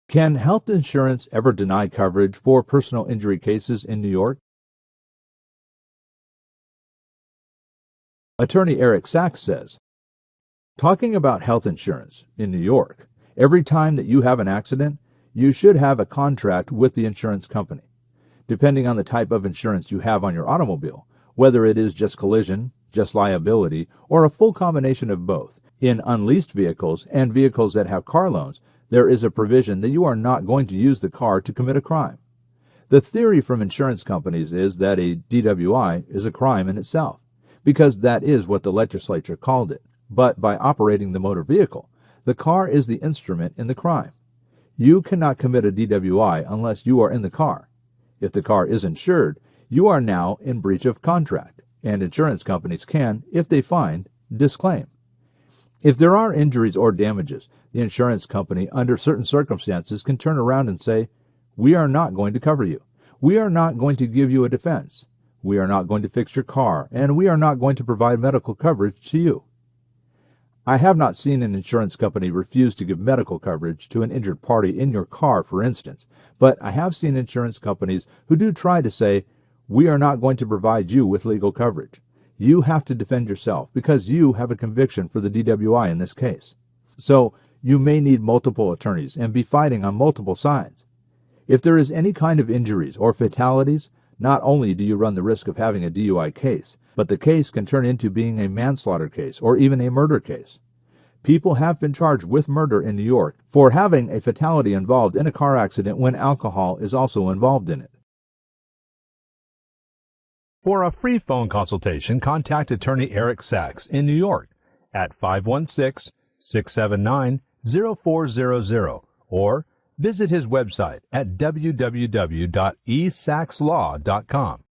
Can health insurance ever deny coverage for personal injury cases in New York? Attorney Eric Sachs says, talking about health insurance in New York, every time that you have an accident, you should have a contract with the insurance company. Depending on the type of insurance you have on your automobile, whether it is just collision, just liability, or a full combination of both, in unleased vehicles and vehicles that have car loans, there is a provision that you are not going to use the car to commit a crime. The theory from insurance companies is that a DWI is a crime in itself, because that is what the legislature called it. But by operating the motor vehicle, the car is the instrument in the crime. You cannot commit a DWI unless you are in the car. If the car is insured, you are now in breach of contract, and insurance companies can, if they find, disclaim. If there are injuries or damages, the insurance company, under certain circumstances, can turn around and say, we are not going to cover you. We are not going to give you a defense. We are not going to fix your car, and we are not going to provide medical coverage to you. I have not seen an insurance company refuse to give medical coverage to an injured party in your car, for instance, but I have seen insurance companies who do try to say, we are not going to provide you with legal coverage. You have to defend yourself because you have a conviction for the DWI in this case. So you may need multiple attorneys and be fighting on multiple sides. If there is any kind of injuries or fatalities, not only do you run the risk of having a DUI case, but the case can turn into being a manslaughter case or even a murder case. People have been charged with murder in New York for having a fatality involved in a car accident when alcohol is also involved in it. For a free phone consultation, contact Attorney Eric Sachs in New York at 516-679-0400 or visit his website at www.esaxlaw.com.